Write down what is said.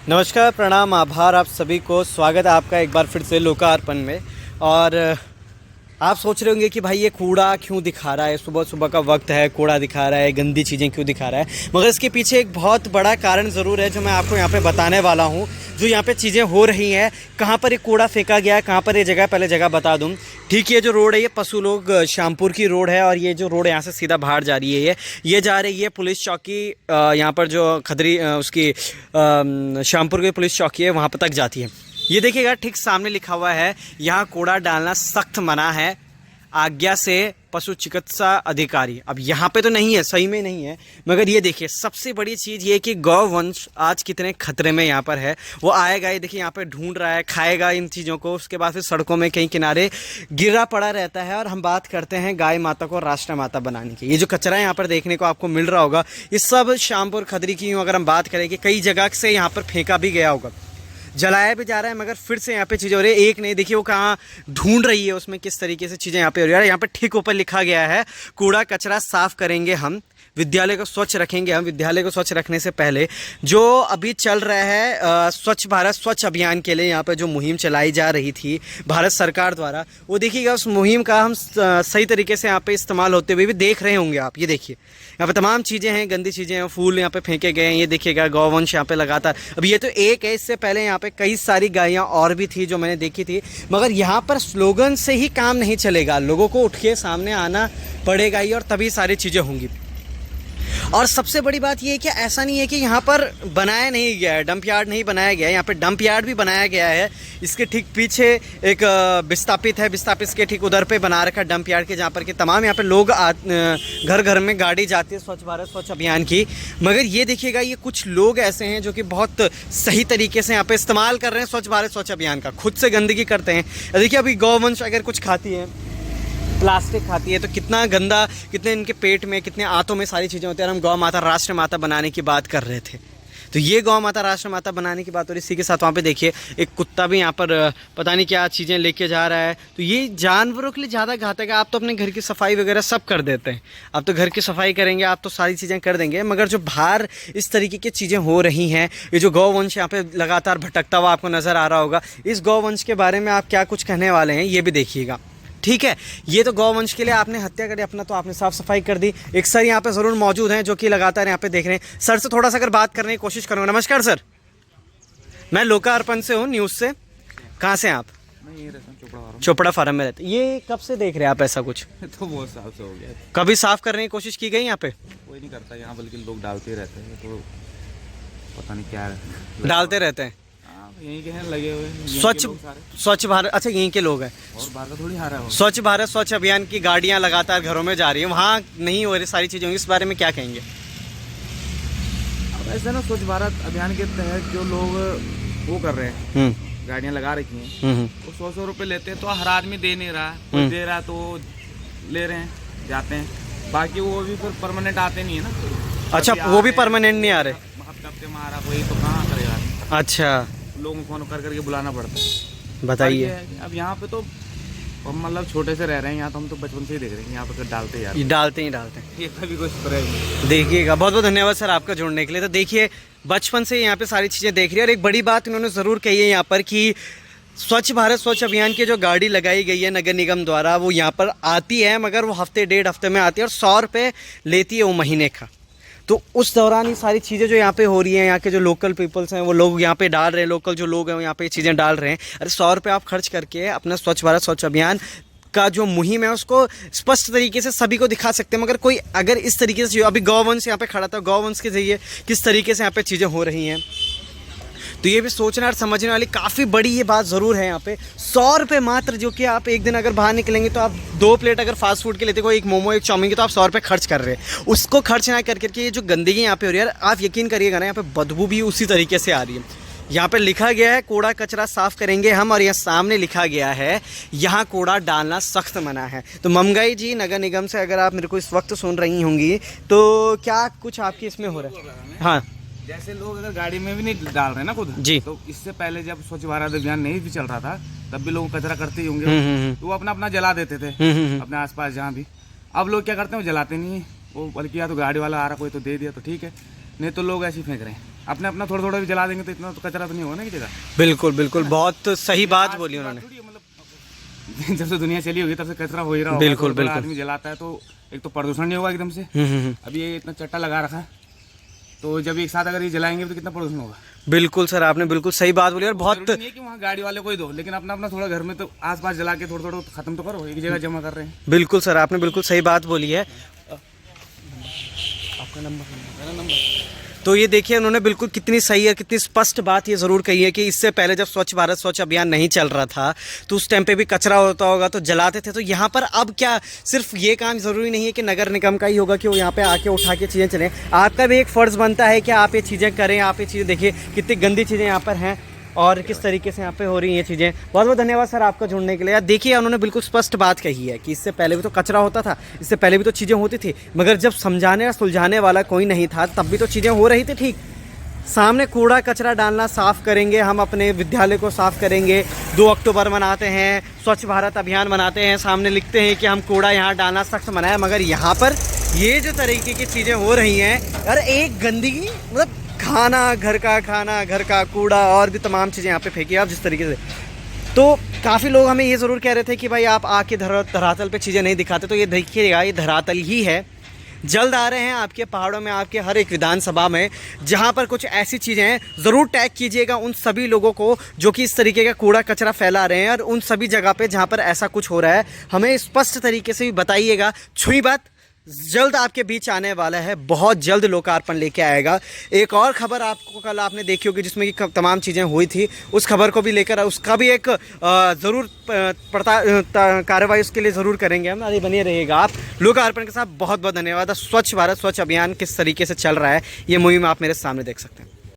नमस्कार, प्रणाम, आभार आप सभी को। स्वागत है आपका एक बार फिर से लोकार्पण में। और आप सोच रहे होंगे कि भाई ये कूड़ा क्यों दिखा रहा है, सुबह सुबह का वक्त है, कूड़ा दिखा रहा है, गंदी चीज़ें क्यों दिखा रहा है। मगर इसके पीछे एक बहुत बड़ा कारण ज़रूर है जो मैं आपको यहाँ पे बताने वाला हूँ। जो यहाँ पे चीज़ें हो रही हैं, कहाँ पर ये कूड़ा फेंका गया है, कहाँ पर ये जगह, पहले जगह बता दूँ। ठीक, ये जो रोड है ये पशु लोग श्यामपुर की रोड है और ये जो रोड यहाँ से सीधा बाहर जा रही है, ये जा रही है पुलिस चौकी। यहाँ पर जो खदरी उसकी श्यामपुर की पुलिस चौकी है वहाँ पर तक जाती है। ये देखिएगा, ठीक सामने लिखा हुआ है यहाँ कूड़ा डालना सख्त मना है, आज्ञा से पशु चिकित्सा अधिकारी। अब यहाँ पे तो नहीं है, सही में नहीं है, मगर ये देखिए सबसे बड़ी चीज़ ये कि गौवंश आज कितने खतरे में यहाँ पर है। वो आएगा, ये देखिए यहाँ पे ढूंढ रहा है, खाएगा इन चीज़ों को, उसके बाद फिर सड़कों में कहीं किनारे गिरा पड़ा रहता है। और हम बात करते हैं गाय माता को राष्ट्र माता बनाने की। ये जो कचरा यहाँ पर देखने को आपको मिल रहा होगा, ये सब श्यामपुर खदरी की अगर हम बात करें कि कई जगह से यहाँ पर फेंका भी गया होगा, जलाया भी जा रहा है, मगर फिर से यहाँ पे चीज़ें हो रही है। एक नहीं, देखिए वो कहाँ ढूंढ रही है, उसमें किस तरीके से चीज़ें यहाँ पे हो रही है। यहाँ पे ठीक ऊपर लिखा गया है कूड़ा कचरा साफ करेंगे हम, विद्यालय को स्वच्छ रखेंगे हम। विद्यालय को स्वच्छ रखने से पहले जो अभी चल रहा है स्वच्छ भारत स्वच्छ अभियान के लिए यहाँ पे जो मुहिम चलाई जा रही थी भारत सरकार द्वारा, वो देखिएगा उस मुहिम का हम सही तरीके से यहाँ पे इस्तेमाल होते हुए भी देख रहे होंगे आप। ये देखिए यहाँ पे तमाम चीज़ें हैं, गंदी चीज़ें हैं, फूल यहाँ पे फेंके गए हैं। ये देखिएगा गौवंश यहाँ पे लगातार, अब ये तो एक है, इससे पहले यहाँ पे कई सारी गायें और भी थी जो मैंने देखी थी। मगर यहाँ पर स्लोगन से ही काम नहीं चलेगा, लोगों को उठ के सामने आना पड़ेगा ही, और तभी सारी चीज़ें होंगी। और सबसे बड़ी बात ये है कि ऐसा नहीं है कि यहाँ पर बनाया नहीं गया है, डंप यार्ड नहीं बनाया गया है, यहाँ पे डंप यार्ड भी बनाया गया है। इसके ठीक पीछे एक विस्थापित है, विस्थापित के ठीक उधर पे बना रखा डंप यार्ड के, जहाँ पर कि तमाम यहाँ पे लोग घर घर में गाड़ी जाती है स्वच्छ भारत स्वच्छ अभियान की। मगर ये देखिएगा, ये कुछ लोग ऐसे हैं जो कि बहुत सही तरीके से यहाँ पे इस्तेमाल कर रहे हैं स्वच्छ भारत स्वच्छ अभियान का, खुद से गंदगी करते हैं। देखिए अभी गौवंश अगर कुछ खाती है, प्लास्टिक खाती है, तो कितना गंदा, कितने इनके पेट में, कितने आंतों में सारी चीज़ें होती हैं। हम गौ माता राष्ट्र माता बनाने की बात कर रहे थे, तो ये गौ माता राष्ट्र माता बनाने की बात हो रही। इसी के साथ वहाँ पे देखिए एक कुत्ता भी यहाँ पर पता नहीं क्या चीज़ें लेके जा रहा है। तो ये जानवरों के लिए ज़्यादा घातक है। आप तो अपने घर की सफाई वगैरह सब कर देते हैं, आप तो घर की सफाई करेंगे, आप तो सारी चीज़ें कर देंगे, मगर जो बाहर इस तरीके की चीज़ें हो रही हैं, ये जो गौवंश यहाँ पे लगातार भटकता हुआ आपको नज़र आ रहा होगा, इस गौवंश के बारे में आप क्या कुछ कहने वाले हैं ये भी देखिएगा। ठीक है, ये तो गौवंश के लिए आपने हत्या करी, अपना तो आपने साफ सफाई कर दी। एक सर यहाँ पे ज़रूर मौजूद हैं जो कि लगातार यहाँ पे देख रहे हैं। सर से थोड़ा सा अगर बात करने की कोशिश करूँगा। नमस्कार सर, मैं लोकार्पण से हूँ, न्यूज़ से। कहाँ से आप? मैं यही रहता हूँ, चोपड़ा फार्म। चोपड़ा फार्म में रहते। ये कब से देख रहे हैं आप ऐसा कुछ? तो बहुत साल से हो गया। कभी साफ करने की कोशिश की गई यहाँ पे? कोई नहीं करता यहाँ, बल्कि लोग डालते ही रहते हैं, तो पता नहीं क्या है, डालते रहते हैं। यहीं के हैं लगे हुए हैं, स्वच्छ भारत, अच्छा यहीं के लोग हैं, और बाहर का थोड़ी हारा हो। स्वच्छ भारत स्वच्छ अभियान की गाड़ियाँ लगातार घरों में जा रही हैं, वहाँ नहीं हो रही सारी चीज़ें होंगी, इस बारे में क्या कहेंगे? अब ऐसा ना, स्वच्छ भारत अभियान के तहत जो लोग वो कर रहे हैं, गाड़ियाँ लगा रखी हैं, वो 100 रुपये लेते हैं, तो हर आदमी दे नहीं रहा, कोई दे रहा तो ले रहे हैं, जाते हैं। बाकी वो भी फिर परमानेंट आते नहीं है ना। अच्छा, वो भी परमानेंट नहीं आ रहे? हफ्ते में आ रहा कोई, तो कहाँ करेगा? अच्छा, लोगों को फोन कर करके बुलाना पड़ता है। बताइए। अब यहाँ पे तो हम मतलब छोटे से रह रहे हैं यहाँ, तो हम तो बचपन से ही देख रहे हैं यहाँ पे डालते यार, डालते हैं ये कभी कुछ करेगा। देखिएगा, बहुत बहुत धन्यवाद सर आपका जुड़ने के लिए। तो देखिए बचपन से यहाँ पे सारी चीज़ें देख रही है। और एक बड़ी बात इन्होंने ज़रूर कही है यहाँ पर कि स्वच्छ भारत स्वच्छ अभियान की जो गाड़ी लगाई गई है नगर निगम द्वारा, वो यहाँ पर आती है, मगर वो हफ्ते डेढ़ हफ्ते में आती है और 100 रुपये लेती है वो महीने का। तो उस दौरान ये सारी चीज़ें जो यहाँ पे हो रही हैं, यहाँ के जो लोकल पीपल्स हैं वो लोग यहाँ पे डाल रहे हैं, लोकल जो लोग हैं वो यहाँ पे ये चीज़ें डाल रहे हैं। अरे 100 रुपये आप खर्च करके अपना स्वच्छ भारत स्वच्छ अभियान का जो मुहिम है उसको स्पष्ट तरीके से सभी को दिखा सकते हैं। मगर कोई अगर इस तरीके से, जो अभी गौवंश यहाँ पे खड़ा था, गौवंश के जरिए किस तरीके से यहाँ पे चीज़ें हो रही हैं, तो ये भी सोचना और समझने वाली काफ़ी बड़ी ये बात ज़रूर है। यहाँ पे 100 रुपये मात्र, जो कि आप एक दिन अगर बाहर निकलेंगे तो आप 2 प्लेट अगर फास्ट फूड के लेते, कोई एक मोमो एक चाउमीन की, तो आप 100 रुपये खर्च कर रहे हैं। उसको खर्च ना कर करके ये जो गंदगी यहाँ पे हो रही है, आप यकीन करिएगा ना, यहाँ पे बदबू भी उसी तरीके से आ रही है। यहाँ पे लिखा गया है कूड़ा कचरा साफ करेंगे हम, और यहाँ सामने लिखा गया है यहाँ कूड़ा डालना सख्त मना है। तो ममगाई जी नगर निगम से अगर आप मेरे को इस वक्त सुन रही होंगी, तो क्या कुछ आपकी इसमें हो रहा है? हाँ, जैसे लोग अगर गाड़ी में भी नहीं डाल रहे ना खुद जी, तो इससे पहले जब स्वच्छ भारत अभियान नहीं भी चल रहा था, तब भी लोग कचरा करते ही होंगे, तो वो अपना अपना जला देते थे अपने आसपास जहाँ भी। अब लोग क्या करते हैं, वो जलाते नहीं है, वो बल्कि या तो गाड़ी वाला आ रहा कोई तो दे दिया तो ठीक है, नहीं तो लोग ऐसे ही फेंक रहे हैं। अपने अपना थोड़ा थोड़ा भी जला देंगे तो इतना तो कचरा तो नहीं होगा ना की जगह। बिल्कुल बिल्कुल, बहुत सही बात बोली उन्होंने। मतलब जब से दुनिया चली होगी तब से कचरा हो ही रहा होगा। बिल्कुल थोड़ा बिल्कुल। आदमी जलाता है तो एक तो प्रदूषण नहीं होगा एकदम से। अभी ये इतना चट्टा लगा रखा है तो जब एक साथ अगर ये जलाएंगे तो कितना प्रदूषण होगा। बिल्कुल सर, आपने बिल्कुल सही बात बोली और बहुत जरूरी नहीं है कि वहाँ गाड़ी वाले को ही दो, लेकिन अपना अपना थोड़ा घर में तो आसपास जला के थोड़ा थोड़ा खत्म तो करो, एक जगह जमा कर रहे हैं। बिल्कुल सर, आपने बिल्कुल सही बात बोली है। आपका नंबर? मेरा नंबर। तो ये देखिए उन्होंने बिल्कुल कितनी सही है, कितनी स्पष्ट बात ये ज़रूर कही है कि इससे पहले जब स्वच्छ भारत स्वच्छ अभियान नहीं चल रहा था तो उस टाइम पे भी कचरा होता होगा तो जलाते थे। तो यहाँ पर अब क्या सिर्फ ये काम ज़रूरी नहीं है कि नगर निगम का ही होगा कि वो यहाँ पे आके उठा के चीज़ें चलें, आपका भी एक फ़र्ज़ बनता है कि आप ये चीज़ें करें। आप ये चीज़ें देखिए कितनी गंदी चीज़ें यहाँ पर हैं और किस तरीके से यहाँ पे हो रही हैं ये चीज़ें। बहुत बहुत धन्यवाद सर आपका जुड़ने के लिए। यार देखिए उन्होंने बिल्कुल स्पष्ट बात कही है कि इससे पहले भी तो कचरा होता था, इससे पहले भी तो चीज़ें होती थी, मगर जब समझाने या सुलझाने वाला कोई नहीं था तब भी तो चीज़ें हो रही थी। ठीक सामने कूड़ा कचरा डालना साफ़ करेंगे, हम अपने विद्यालय को साफ़ करेंगे। 2 अक्टूबर मनाते हैं, स्वच्छ भारत अभियान मनाते हैं, सामने लिखते हैं कि हम कूड़ा यहाँ डालना सख्त मनाया, मगर यहाँ पर ये जो तरीके की चीज़ें हो रही हैं यार, एक गंदगी मतलब खाना, घर का कूड़ा और भी तमाम चीज़ें यहाँ पे फेंकी आप जिस तरीके से। तो काफ़ी लोग हमें ये ज़रूर कह रहे थे कि भाई आप आके धरातल पे चीज़ें नहीं दिखाते, तो ये देखिएगा ये धरातल ही है। जल्द आ रहे हैं आपके पहाड़ों में, आपके हर एक विधानसभा में जहां पर कुछ ऐसी चीज़ें हैं, ज़रूर टैग कीजिएगा उन सभी लोगों को जो कि इस तरीके का कूड़ा कचरा फैला रहे हैं, और उन सभी जगह पे जहां पर ऐसा कुछ हो रहा है हमें स्पष्ट तरीके से भी बताइएगा। छुई बात जल्द आपके बीच आने वाला है, बहुत जल्द लोकार्पण लेके आएगा। एक और खबर आपको कल आपने देखी होगी जिसमें कि तमाम चीज़ें हुई थी, उस खबर को भी लेकर उसका भी एक ज़रूर कार्रवाई उसके लिए ज़रूर करेंगे हम। अरे बने रहिएगा आप लोकार्पण के साथ। बहुत बहुत धन्यवाद। स्वच्छ भारत स्वच्छ अभियान किस तरीके से चल रहा है ये मुहिम आप मेरे सामने देख सकते हैं।